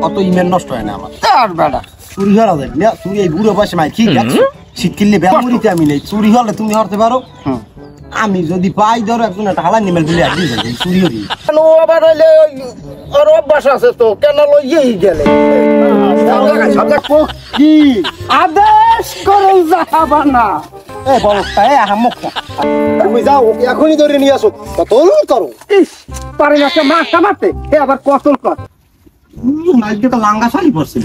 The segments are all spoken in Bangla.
অত ইমেল নষ্ট হয় না আমার তার বেড়া চুরি হওয়া যায় না চুরি এই বুড়ো বয়সে মাই ঠিক আছে শীতকিলে ব্যাপারিতে আমি নেই চুরি হলে তুমি হতে পারো আমি যদি পাই ধরো একজন একটা হালা নিমেল দিলে একদিন যাই চুরি হবি কেন আবার হইলে ওর অভ্যাস আছে তো কেন লইয়েই গেলে কি আদেশ করুন যাবা না এই বলতা এই আহাম্মকটা তুমি যাও এখনই ধরে নিয়ে আসো কতল করো ইস পারে না মাছটা মারতে এ আবার কতল কর আজকে তো লাঙ্গা শাড়ি পরছিল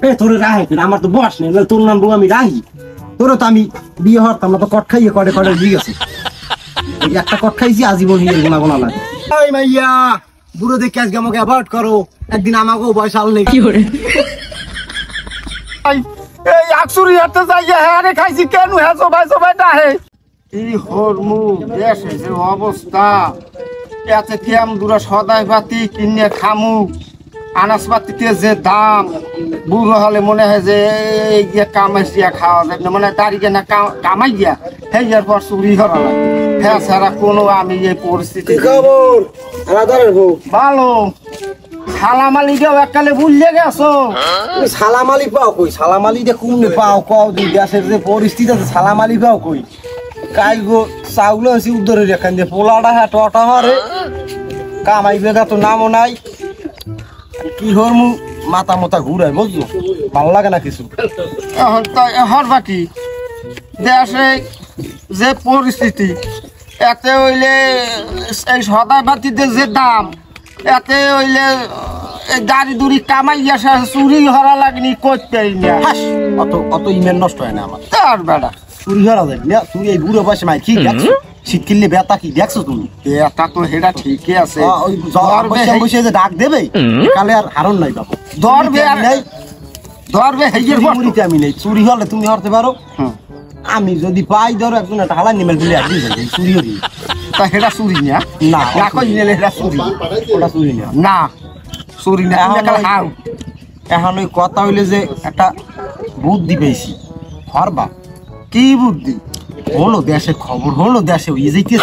এ তোরে রাহে আমার তো বস নেই তোর নাম বউ আমি রাহি তোরও তো আমি বিয়ে হতাম না তো কট খাইয়ে করে দিয়ে গেছি একটা কট খাইছি আজীবন নিয়ে গোনা গোনা লাগে এই মাইয়া বুড়ো দেখে আজকে আমাকে অ্যাভয়েড করো একদিন আমাকেও বয়স আনলে কি করে এই আকসুরি হাতে যাইয়া হ্যাঁ রে খাইছি কেন হ্যাঁ সবাই ডাহে কি হরমু দেশে যে অবস্থা এতে কেম দূরা সদাই পাতি কিনে খামু আনাজপাতিতে যে দাম বুড়ো হলে মনে হয় যে এই গিয়ে কামাইয়া খাওয়া যাবে না মানে তারিখে না কামাইয়া হেয়ার পর চুরি করা লাগে হ্যাঁ সারা কোনো আমি এই পরিস্থিতি খবর আলাদারের বউ ভালো সালাম আলিকেও এককালে বুঝলে গেছো সালাম আলী পাও কই সালাম আলী দিয়ে কুমনে পাও কও দুই দেশের যে পরিস্থিতি আছে সালাম আলী পাও কই কাই গো চাউল আছে উদ্দরে রেখান দিয়ে পোলাটা হ্যাঁ টটা হরে কামাই বেগা তো নামও নাই কি হরমু মাথা মতা ঘুরায় বুঝছো ভালো লাগে না কিছু এখন তাই হরবা কি দেশে যে পরিস্থিতি এতে হইলে এই সদাই বাতিতে যে দাম এতে হইলে দাড়ি দুড়ি কামাইয়া চুরি হরা লাগনি করতে অত ইমেল নষ্ট হয় না আমার তার বেড়া চুরি হরা যায় না চুরি এই বুড়ো বয়সে মাই ঠিক আছে শীতকিলে বেতা কি দেখছো তুমি এটা তো হেটা ঠিকই আছে ওই বসে যে ডাক দেবে কালে আর হারণ নাই বাবু ধরবে আমি নেই চুরি হলে তুমি হতে পারো আমি যদি পাই ধরো একজন একটা হালা নিমেল দিলে একদিন যাই চুরি হবি তা হেটা চুরি না না কই নিলে হেটা চুরি ওটা চুরি না না চুরি না এখন ওই কথা হইলে যে একটা বুদ্ধি পেয়েছি হরবা কি বুদ্ধি হলো দেশে খবর হলো দেশে ওই যেতে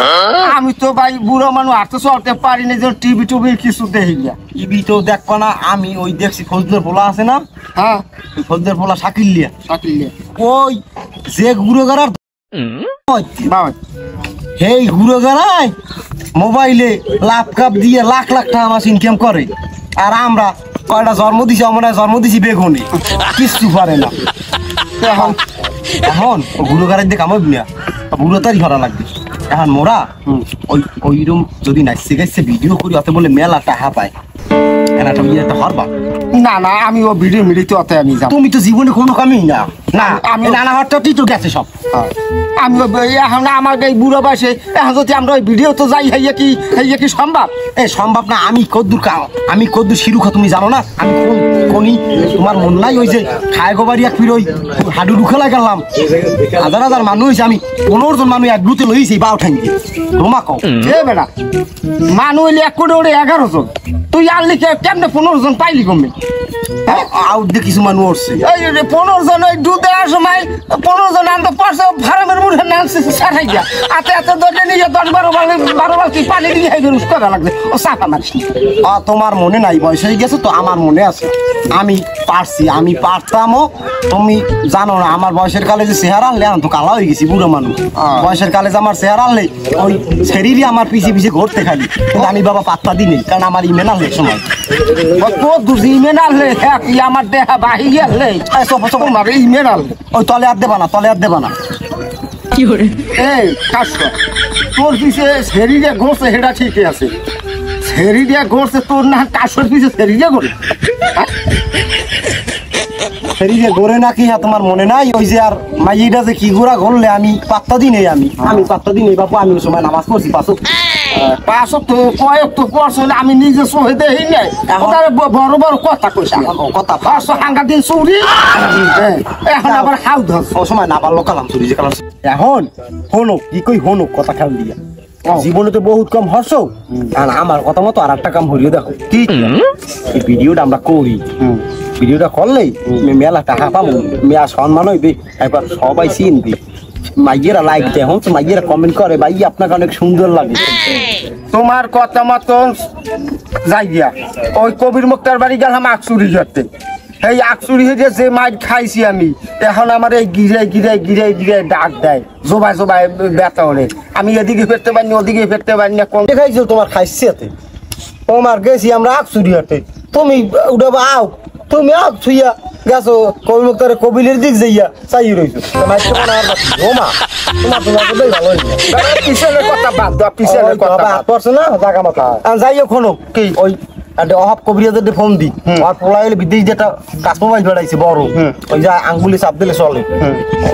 আমি তো ভাই বুড়ো মানুষ আর তো চলতে পারি না যে টিভি টুবি কিছু দেখি না টিভি তো দেখবা না আমি ওই দেখছি ফজলের পোলা আছে না হ্যাঁ ওই ফজলের পোলা শাকিলিয়া ওই যে গুড়োগাড়ার এই গুড়োগাড়ায় মোবাইলে ল্যাপটপ দিয়ে লাখ লাখ টাকা মাস ইনকাম করে আর আমরা কয়টা জন্ম দিছি বেগুনে কিছু পারে না এখন বুড়ো গাড়ির দিকে আমার বিয়া বুড়ো তারই ধরা লাগবে এখন মোরা ওইরকম যদি নাচছে গাইছে ভিডিও করি অত বলে মেলা টাকা পায় একটা একটা হরবা না না আমি ও ভিডিও মিডিতে অত আমি যাব তুমি তো জীবনে কোনো কামই না না আমি নানা হট্টাতেই তো গেছে সব আমি এখন আমার এই বুড়ো বয়সে এখন যদি আমরা ওই ভিডিও তো যাই হইয়া কি সম্ভব এই সম্ভব না আমি কদ্দুর শিরুখা তুমি জানো না আমি কোনি তোমার মন নাই ওই যে খায় গোবাড়ি এক ওই হাডু দুখলা গেলাম হাজার মানুষ আমি 15 জন মানুষ এক গ্রুপে লইছি বাউ ঠাঙ্গি তোমা কও এ বেটা মানুষ হইলে 1 কোটি 11 জন তুই আর লিখে কেমনে 15 জন পাইলি কমবে আউট দিয়ে কিছু মানুষ উঠছে এই 15 জন ওই দুধ দেওয়ার সময় 15 জন আনতে পারছে ফার্মের মুখে নামছে সারাই গিয়া এত ধরে নিয়ে 10-12 বালতি পানি দিয়ে রুশ করা লাগছে ও চাপা মারিস তোমার মনে নাই বয়স হয়ে গেছে তো আমার মনে আছে আমি পারতামও তুমি জানো না আমার বয়সের কালে যে চেহারা আনলে আমি তো কালা হয়ে গেছি বুড়ো মানুষ বয়সের কালে যে আমার চেহারা আনলে ওই শরীরই আমার পিছিয়ে ঘুরতে খালি কিন্তু আমি বাবা পাত্তা দিই নেই কারণ আমার ইমেল আনলে সময় ইমেল আনলে আমার দেহা বাহি গেলে ইমেল আনলে ওই তলে আর দেবা না কি করে এই কাজ তোর পিছে শরীরে ঘুরছে সেটা ঠিকই আছে শরীরে ঘুরছে তোর না কাশর পিছে শরীরে ঘুরে শরীরে ঘুরে নাকি তোমার মনে নাই ওই যে আর মাইটা যে কি ঘোরা ঘুরলে আমি পাত্তা দিই নেই আমি পাত্তা দিই নেই বাপু আমি ওই সময় নামাজ পড়ছি পাঁচক তো কয়েক তো পড়ছিল আমি নিজে সহে দেই নাই বড় বড় কথা কইছে কথা 500 হাঙ্গা দিন চুরি এখন আবার হাউ ধর ও সময় না পারলো কালাম চুরি যে কালাম এখন হনো কি কই হনো কথা খেয়াল দিয়া জীবনে তো বহুত কম হর্ষ আর আমার কথা মতো আর একটা কাম হরিয়ে দেখো কি এই ভিডিওটা আমরা করি ভিডিওটা করলেই মেলা টাকা পাবো মেয়া সম্মান হইবে একবার সবাই চিনবে মাইয়েরা লাইক দেয় হন, মাইয়েরা কমেন্ট করে ভাই আপনাকে অনেক সুন্দর লাগে। তোমার কথা মতন যাই গিয়া ওই কবির মুক্তার বাড়ি গেলাম আকসুরি করতে, এই আকসুরি হয়ে যে মাইর খাইছি আমি, এখন আমার এই গিরে ডাক দেয়, জোবাই জোবাই ব্যথা হলে আমি এদিকে ফেরতে পারিনি ওদিকে ফেরতে পারি না। কোন দেখাইছো তোমার খাইছিয়াতে, তোমার গেছি আমরা আকসুরি হাতে, তুমি উঠে আও, তুমি আও ছুইয়া গেছো কবি মুক্তারে কবিলের দিক যাইয়া চাই রইছো তোমার পিছনের কথা বাদ দাও, পিছনের কথা পড়ছে না জাগা মাথা যাইও খনো কি ওই অহাব কবিরাজের ফোন দি আর পোলা হলে বিদেশ যেটা কাজ মোবাইল বেড়াইছে বড়, ওই যে আঙ্গুলি চাপ দিলে চলে,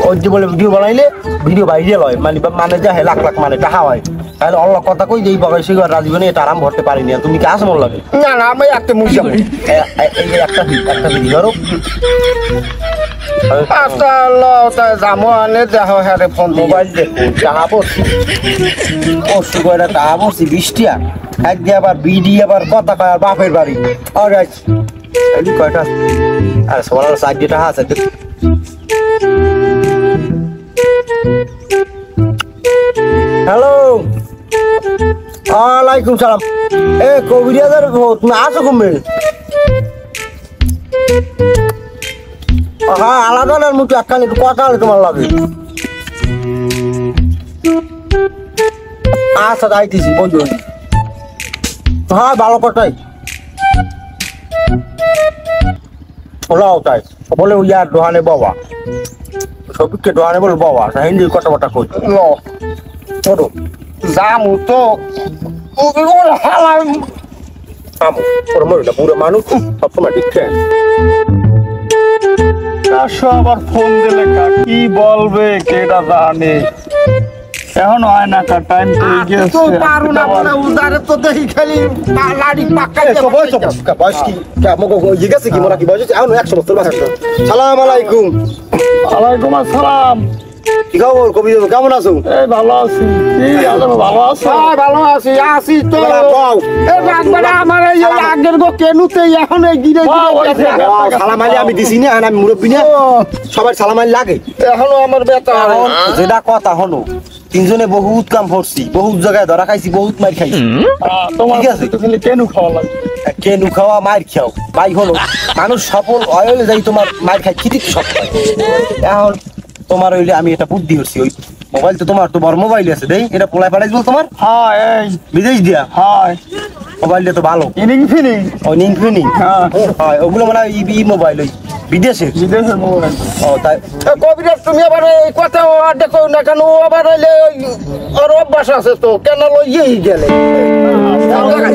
ওই যে বলে ভিডিও বানাইলে ভিডিও ভাইরাল হয়, মানে যা লাখ লাখ মানে টাকা হয়। তাহলে অন্য কথা কই যে এই বয়সে রাজীবনে এটা আরাম করতে পারিনি, তুমি কি আসে মন লাগে? না না আমি একটা মুজা একটা ভিডিও ধরো যাবো আনে দেখো হ্যাঁ ফোন মোবাইল দেখো টাকা পড়ছি পড়ছি কয়টা টাকা পড়ছি 20 টাকা এক দিয়ে আবার বিডি আবার কথা কয় আর বাপের বাড়ি আর কয়টা আর সবার সাইড টাকা আছে। হ্যালো ওয়ালাইকুম সালাম, এ কবিরাজের তুমি আছো কমে? হ্যাঁ আলাদা না মুখ একখান একটু কথা হলে তোমার লাগে। আচ্ছা যাইতেছি বন্ধু, হ্যাঁ ভালো কথাই ওলাও তাই বলে ওই আর দোহানে বাবা সবিককে দোহানে বলে বাবা হিন্দির কথা কথা কই ছোট যামু তো পুরো মানুষ সবসময় ঠিক আবার ফোন দিলে কি বলবে কেটা জানে, এখন হয় না কার টাইম হয়ে গেছে। পারু না বলে উদারে তো দেখি খালি লাড়ি পাকা বয়স কি গেছে কি মোরা কি বয়স এখন 100 বছর বাঁচা। সালাম আলাইকুম। ওয়ালাইকুম আসসালাম। কি খবর কবি কেমন আছো? এই ভালো আছি, ভালো আছো? ভালো আছি আসি তো আমার এই আগের গো কেনুতে এখন এই গিরে সালাম আলী আমি দিছি না, আমি মুরব্বী না, সবাই সালাম আলী লাগে। এখনো আমার বেতা যেটা কথা হনো তিনজনে বহুত কাম করছি, বহুত জায়গায় ধরা খাইছি, বহুত মার খাইছি। তোমার কাছে কেন খাওয়া লাগে? কেনু খাওয়া মার খাও ভাই হলো মানুষ সফল অয়েল যাই তোমার মার খাই খিদি সব এখন তোমার হইলে আমি এটা বুদ্ধি করছি, ওই মোবাইল তো তোমার তো বড় মোবাইল আছে দেই এটা পোলায় পাঠাইছ বল তোমার হ্যাঁ এই বিদেশ দিয়া হ্যাঁ মোবাইলটা তো ভালো ইনিং ফিনিং ওই নিং ফিনিং হ্যাঁ হয় ওগুলো মানে ই মোবাইল ওই বিদেশের মোবাইল। ও তাই কবিরা তুমি আবার এই কথা দেখো না কেন, আবার হইলে ওর অভ্যাস আছে তো কেন লইয়েই গেলে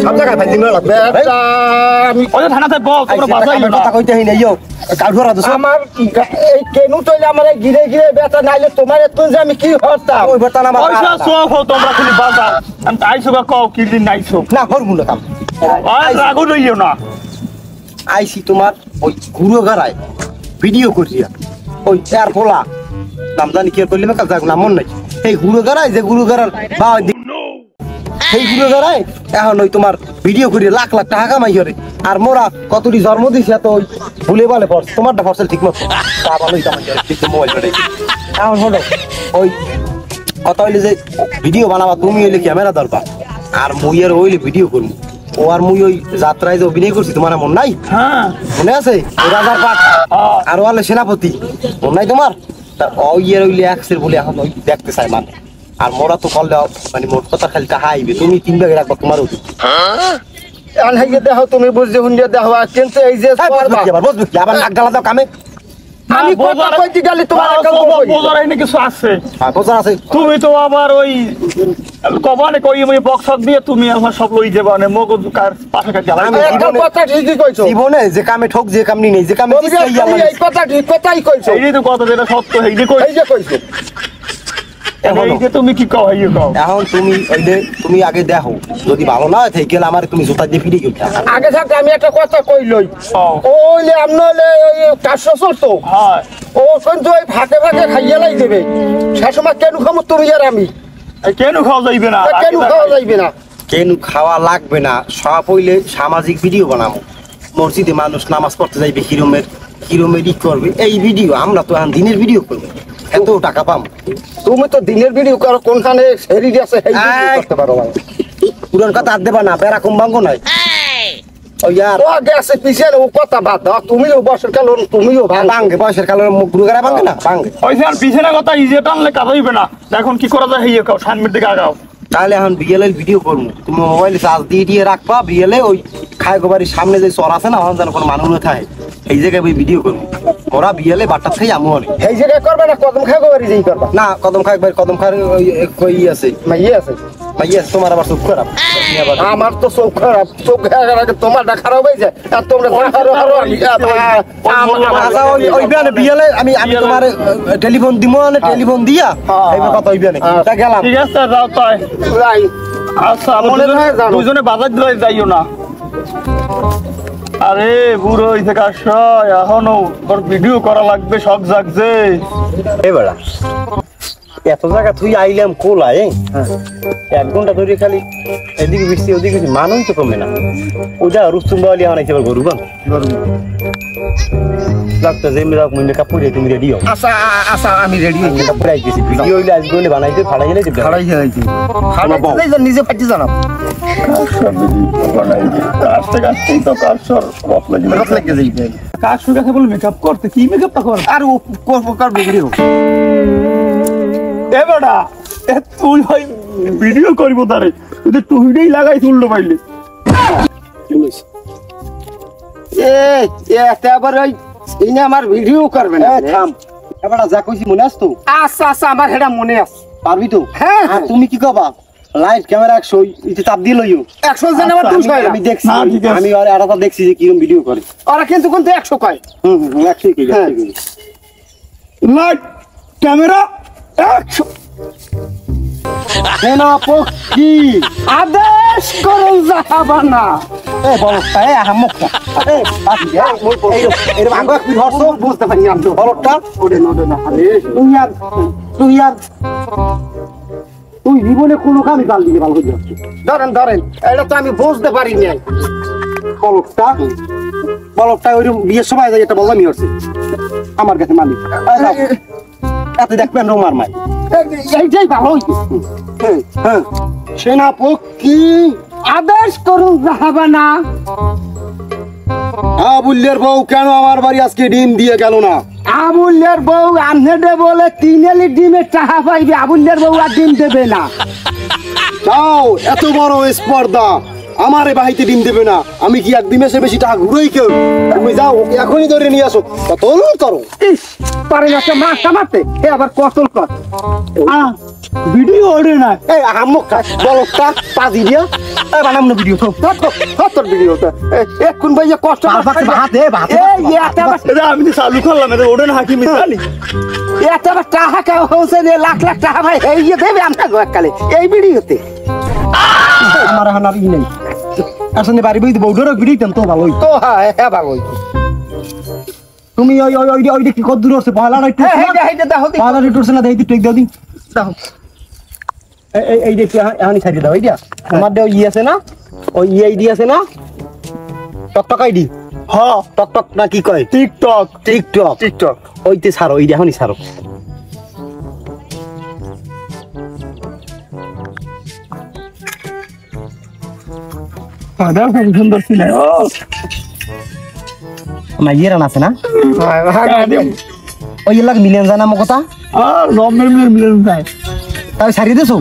সব জায়গায় ভাই দিন লাগবে আমি ওই থানাতে বল তোমরা বাজাই না কথা কইতে হই না ইয়ো কাঠুরা দোষ আমার এই কেনু তৈলে আমার এই গিরে গিরে ব্যথা নাইলে তোমার তুই যে আমি কি হতাম ওই বর্তমান আমার পয়সা সব তোমরা খালি বাজাও, আমি আইসো বা কও কি দিন আইসো না করবো না কাম আর রাগও লইও না। আইসি তোমার ওই গুরু গারায় ভিডিও করিয়া ওই চার পোলা নাম জানি কি করলি না কাজ না মন নাই এই গুরু গারায় যে গুরু গারার বা সেই গুরু গারায় এখন ওই তোমার ভিডিও করিয়া লাখ লাখ টাকা কামাই করে আর মোরা কতটি জন্ম দিছে তো ওই ভুলে বলে পড়ছে তোমারটা ফসল ঠিক মতো তা ভালোই কামাই করে ঠিক মোবাইল করে এখন হলো ওই কথা হইলে যে ভিডিও বানাবা তুমি হইলে ক্যামেরা দরকার আর মুই আর হইলে ভিডিও করবো ও আর মুই ওই যাত্রায় যে অভিনয় করছি তোমার মন নাই? হ্যাঁ মনে আছে ওই রাজার পাঠ আর ওয়ালে সেনাপতি মন নাই তোমার? ওই এর ওইলে একসের বলে এখন ওই দেখতে চাই মানে আর মোরা তো করলে মানে মোট কথা খালি টাকা আইবে তুমি 3 ভাগে রাখবা তোমার ওই আনহাইয়ে দেখো তুমি বুঝতে হুন্ডিয়ে দেখো কিন্তু এই যে বুঝবে কি আবার নাক গালা দাও কামে আমি কথা কইতে গেলে তোমার বোঝার এনে কিছু আছে বোঝা আছে তুমি তো আবার ওই কবানে কই আমি বক্স দিয়ে তুমি আমার সব লই যাবা না মগজ কার পাশে কাছে আমি একটা কথা ঠিকই কইছো জীবনে যে কামে ঠক যে কাম নেই যে কামে এই কথা ঠিক কথাই কইছো এই তো কথা যেটা সত্য এই যে কই এই যে কইছো এই যে তুমি কি কও এই কও এখন তুমি ওই যে তুমি আগে দেখো যদি ভালো না হয় গেলে আমার তুমি জুতা দিয়ে ফিরে গেল আগে থাকতে আমি একটা কথা কইলই ওইলে আমনলে ওই কাশো চলতো হ্যাঁ ও কিন্তু ওই ফাঁকে ফাঁকে খাইয়া লাই দেবে শাশুমা কেন খামো তুমি আর আমি কেন খাওয়া যাইবে না কেন খাওয়া যাইবে না কেন খাওয়া লাগবে না সব হইলে সামাজিক ভিডিও বানাবো মসজিদে মানুষ নামাজ পড়তে যাইবে হিরোমের ই করবে এই ভিডিও আমরা তো এখন দিনের ভিডিও করবো এত টাকা পাম তুমি তো দিনের ভিডিও করো কোনখানে সেরি আছে সেই ভিডিও করতে পারো ভাই পুরান কথা আর দেবা না বেড়া কম ভাঙ্গো নাই ও ইয়ার ও গেছে পিছে ও কথা বাদ দাও তুমিও বছর কাল তুমিও ভাঙ্গে বয়সের কালের মুখ গুরু করে ভাঙ্গে না ভাঙ্গে ওইসে আর পিছনে কথা ইজে টানলে কাজ হইবে না এখন কি করা যায় হেয়ে কাও সামনের দিকে আগাও তাহলে এখন বিয়েলের ভিডিও করবো তুমি মোবাইলে চার্জ দিয়ে রাখবা বিয়েলে ওই খায় গোবারির সামনে যে চর আছে না ওখানে যেন কোনো মানুষ থাকে এই জায়গায় ওই ভিডিও করবো ওরা বিয়েলে বাট্টা খাই আমু অনেক এই জায়গায় করবে না কদম খাগো বাড়ি যেই করবা না কদম খাই কদম খাই ওই আছে মাইয়ে আছে ভাইয়া তোমার আবার চোখ খারাপ আমার তো চোখ খারাপ চোখ আগে তোমার খারাপ হয়ে যায় আর তোমরা ওই বিয়েলে আমি তোমার টেলিফোন দিব না টেলিফোন দিয়া এইবার কথা হইবে না তা গেলাম ঠিক আছে যাও তাই আচ্ছা দুজনে বাজার দিলে যাইও না আরে বুড়ো হইছে কাজ এখনো তোর ভিডিও করা লাগবে সব জাগছে এবারা এত জায়গা তুই আইলাম কোলায় 1 ঘন্টা ধরে খালি এদিকে বৃষ্টি ওদিকে মানুষ তো কমে না ওটা রুস্তুম বাওয়ালি আনাইছে এবার গরু বান লাগতো যে মেরা কমে কাপড়ে তুমি রেডি হও আচ্ছা আচ্ছা আমি রেডি হই কাপড় আইতেছি ভিডিও হইলে আজকে হইলে বানাইতে ফাড়াই গেলে ফাড়াই যাইছি ফাড়াই যাই নিজে ফাটি জানাব আস্তে আস্তেই তো কারসর রফ লাগে যাই কাজ শুরু কথা বল মেকআপ করতে কি মেকআপটা কর আর ও প্রকার ভিডিও এ বেটা তুই ভাই ভিডিও করিব তারে তুই তো ভিডিওই লাগাই তুললো পাইলে আবার ওই ইনি আমার ভিডিও করবে না থাম এবারে যা কইছি মনে আছ তো আচ্ছা আচ্ছা আমার এটা মনে আছে পারবি তো হ্যাঁ আর তুমি কি কবা লাইট ক্যামেরা 100 ইতে চাপ দিয়ে লইও 100 জন আমার 200 আমি দেখছি না, ঠিক আছে। আমি আর আলাদা দেখছি যে কিরকম ভিডিও করে ওরা কিন্তু 100 কয় 100 কি লাইট ক্যামেরা 100 সেনা পক্ষী আদেশ করুন জাহাবানা এ বলটা এ আহমকটা এ বাকি এর ভাগক কি হরছো বুঝতে পারি আমি বলটা ওরে নদে না আরে তুই আর তুই জীবনে কোনো কামই গাল দিতে ভালো হয়ে ধরেন ধরেন এটা তো আমি বুঝতে পারি না বলটা ওই বিয়ের সময় যাই এটা বললামই হচ্ছে আমার কাছে মালিক এত দেখবেন রোমার মাই এইটাই ভালো হইছে হ্যাঁ সেনাপক্ষী আদেশ করুন জাহাবানা আবুল্যের বউ কেন আমার বাড়ি আজকে ডিম দিয়ে গেল না আবুল্যের বউ আনহেডে বলে 3 এলি ডিমের টাকা পাইবে আবুল্যের বউ আর ডিম দেবে না যাও এত বড় স্পর্ধা আমার এই বাহিতে ডিম দেবে না আমি কি এক ডিমের বেশি টাকা ঘুরেই কেউ তুমি যাও ওকে এখনই ধরে নিয়ে আসো কতল করো ইস পারে না মাছটা মারতে এ আবার কতল কর ভিডিও ওড়ে না এই আহমক বলটা পাজি দিয়া এই বানাম না ভিডিও কতর ভিডিওটা এখন ভাই কষ্ট হাতে এই এটা আমি তো চালু করলাম এটা ওড়ে না হাকি মিশালি এটা টাকা কা হচ্ছে লাখ লাখ টাকা ভাই এই দেবে আমরা গোয়াকালে এই ভিডিওতে আমার এখন আর ই নেই আসলে বাড়ি বই বউডার ভিডিও তো ভালো হইতো তো হ্যাঁ ভালো তুমি ওই ওই ওই ওই দেখি কত দূর আছে পয়লা রাইট এইটা দেখো পয়লা রাইট উঠছে না দেই তুই টেক দাও দিন দেখো এই এই দেখি এখনই ছাড়ি দাও এইটা আমার দেও ই আছে না ওই ই আইডি আছে না টকটক আইডি হ্যাঁ টকটক না কি কয় টিকটক টিকটক টিকটক ওইতে ছাড়ো ওইটা এখনই ছাড়ো দাদা খুব সুন্দর ছিল ও মাইয়ের আছে না ওই এলাকা মিলেন জানা আমার কথা আর রমের মিলেন যায় তাই ছাড়িয়ে দিছো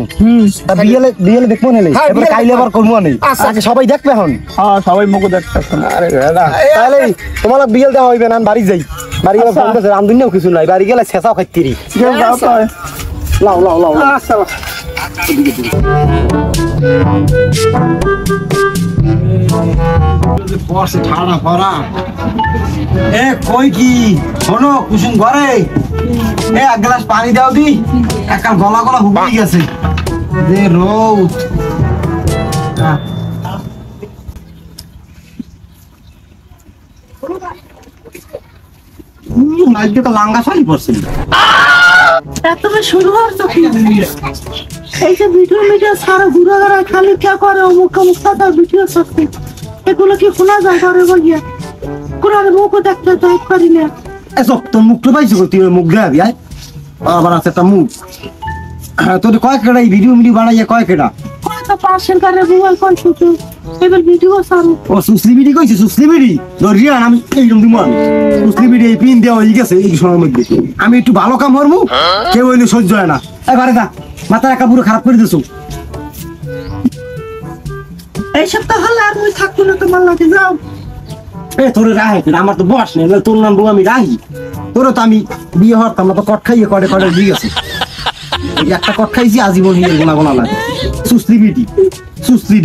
তা বিয়েলে বিয়েলে দেখবো না এবারে কাইলে আবার করবো না আজকে সবাই দেখবে এখন হ্যাঁ সবাই মুখ দেখতেছে আরে দাদা তাহলে তোমার বিয়েল দেওয়া হইবে না বাড়ি যাই বাড়ি গেলে ফোন করছে রামদুনিয়াও কিছু নাই বাড়ি গেলে শেষাও খাইতিরি লাও লাও লাও আচ্ছা বসে ঠাড়া ভরা এ কই কি শোনো কুসুম ঘরে এ এক গ্লাস পানি দাও দি একাল গলা গলা হুবড়ি গেছে যে রোদ আজকে তো লাঙ্গা শাড়ি পরছিল এতটা শুরু হচ্ছে কি এই যে ভিডিও সারা ঘুরে ঘুরে খালি কে করে অমুক অমুক সাদা ভিডিও করতে এগুলো কি শোনা যায় ঘরে বইয়া কোরআন মুখও দেখতে যাই পারি না এসব তোর মুখটা পাইছো তুই মুখ দেখাবি আয় আবার আছে একটা মুখ তোর কয় কেটা এই ভিডিও বানাইয়া কয় কেটা কয়টা পাশের ঘরে মোবাইল ফোন শুধু এবার ভিডিও সারো ও সুসলি বিডি কইছে সুসলি বিডি দরিয়ান আমি এইরকম দিমু আমি সুসলি বিডি এই পিন দেওয়া হয়ে গেছে এই সময়ের মধ্যে আমি একটু ভালো কাম করবো কেউ হইলে সহ্য হয় না এবারে দা মাথা একা পুরো খারাপ করে দিছো এই সপ্তাহ হলে আর মুই থাকবো না তোমার লাগে যাও এ তোর রাহে আমার তো বস নেই তোর নাম বউ আমি রাহি তোর তো আমি বিয়ে হতাম না তো কট খাইয়ে করে করে দিয়ে গেছে একটা কট খাইছি আজীবন হিয়ের গোনা গোনা লাগে সুসলি বিডি সুসলি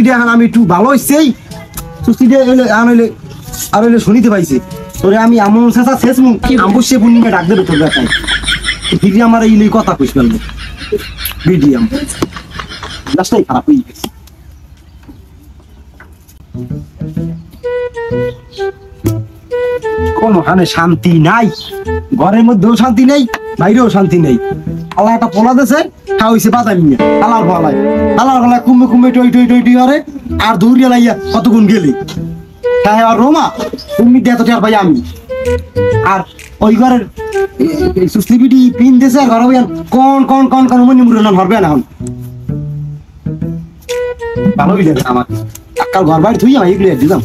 দিয়া এখন আমি একটু ভালো হইছেই সুসলি দিয়া এলে আনলে আর হইলে শুনিতে পাইছে তোরে আমি এমন শেষা শেষ মুখ অবশ্যই পূর্ণিমা ডাক দেবে তোর দেখায় বিডি আমার এই কথা কইস ফেলবো বিডি আমার লাস্টাই খারাপ হয়ে গেছে কোনো হানে শান্তি নাই ঘরের মধ্যেও শান্তি নেই বাইরেও শান্তি নেই আল্লাহ একটা পোলা দেশে খাওয়াইছে বাদামি নিয়ে আলার গলায় কুম্বে টই হরে আর দৌড়িয়া লাইয়া কতক্ষণ গেলি হ্যাঁ আর রোমা তুমি দেয় তো টিয়ার ভাই আমি আর ওই ঘরের সুসলি বিডি পিন দেশে আর ঘরে কোন মনি মুড়ে না ধরবে না এখন ভালো বিলে আমার আজকাল ঘর বাড়ি থুই আমি এগুলো দিলাম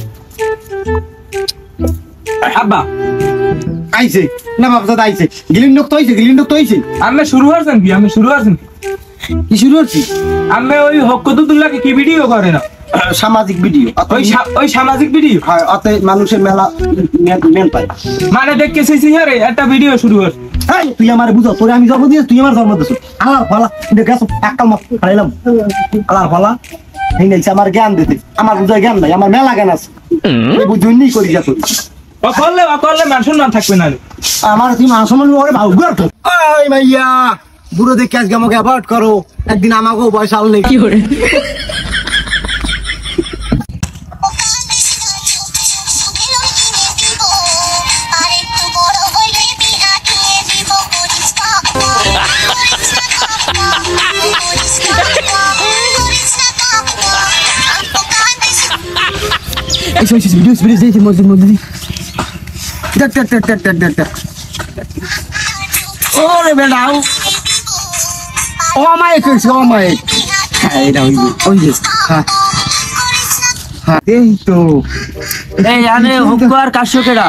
আব্বা আইছে না বাবা আইছে গিলিন ডক তো আইছে আমি শুরু হচ্ছেন কি শুরু হচ্ছি আমি ওই হক্কতুল্লাহকে কি ভিডিও করে না সামাজিক ভিডিও ওই সামাজিক ভিডিও হয় অতে মানুষের মেলা মেন পায় মানে দেখতেছি সিহারে একটা ভিডিও শুরু হচ্ছে এই তুই আমারে বুঝাও তোরে আমি জন্ম দিয়েছি তুই আমার জন্ম দিয়েছ আল্লাহর ফালা এটা গেছো একাল মাছ খাইলাম আল্লাহর ফালা এই নাইছে আমার জ্ঞান দিতে আমার বুঝায় জ্ঞান নাই আমার মেলা জ্ঞান আছে বুঝুননি করি যা তুই অকললে মান সম্মান থাকবে না আমার তুই মান সম্মান ওরে ভাউ গর তো ওই মাইয়া বুড়ো দেখে আজকে আমাকে অ্যাভয়েড করো একদিন আমাকেও বয়স আল নেই কি করে ভিডিও মধ্যে ওরে বেড়াও ও মাইক কইছে ও মাইক হ্যাঁ এটা হইবে হ্যাঁ এই তো এই আনে হক্ক আর কাশো কেডা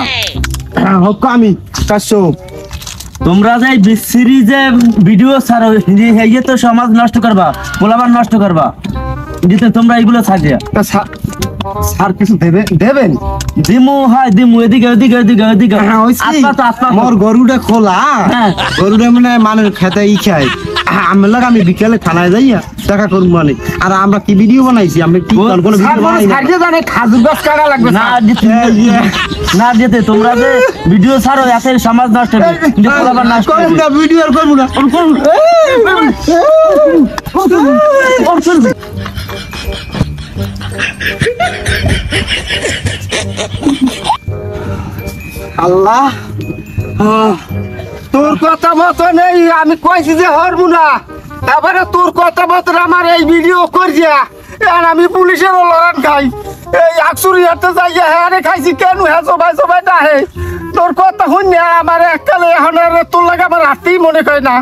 হক্ক আমি কাশো তোমরা যে বিসিরি যে ভিডিও ছাড়ো এই তো সমাজ নষ্ট করবা পোলাবার নষ্ট করবা যেতে তোমরা এগুলো ছাড়িয়া স্যার কিছু দেবেন দিমু এদিকে মোর গরুটা খোলা গরুটা মানে খেতে খায় আমি বিকেলে থানায় যাইয়া দেখা করবো মানে আর আমরা কি ভিডিও বানাইছি আমরা কি কোনো খাজুর গাছ কাটা লাগবে না যেতে তোমরা যে ভিডিও ছাড়ো এতে সমাজ নষ্ট হবে পোলাবার নষ্ট হবে ভিডিও আর করবো না আল্লাহ তোর কথা মতো নেই আমি কইছি যে হরবো না এবারে তোর কথা মতো আমার এই ভিডিও করছিয়া আর আমি পুলিশের লড়ান খাই এই আকসুরি হাতে যাইয়া হ্যাঁ খাইছি কেন হ্যাঁ সবাই ডাহে তোর কথা শুনে আমার এককালে এখন তোর লাগে আমার হাতেই মনে করে না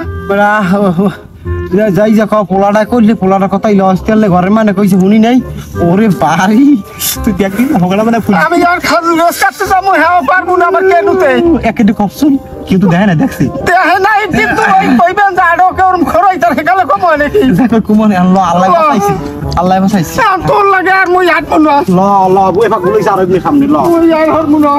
যাই যা পোলাটা করলে পোলাটার কথাই লস করলে ঘরের মানে কইছে শুনি নাই ওরে বাড়ি তুই দেখবি না হোগলা মানে আমি আর খাজুর গাছ কাটতে যাবো হ্যাঁ পারবো না আমার কেনুতে একটু কপসুন কিন্তু দেখে না দেখছি দেখে নাই কিন্তু ওই কইবেন যে আরো কেউ খরচ তার সেকালে কম হয় নাকি কুমনে আল্লাহ আল্লাহ বাঁচাইছে তোর লাগে আর মুই হাঁটবো না ল বই এবার গুলোই আর সামনে ল ওই আর হরবো না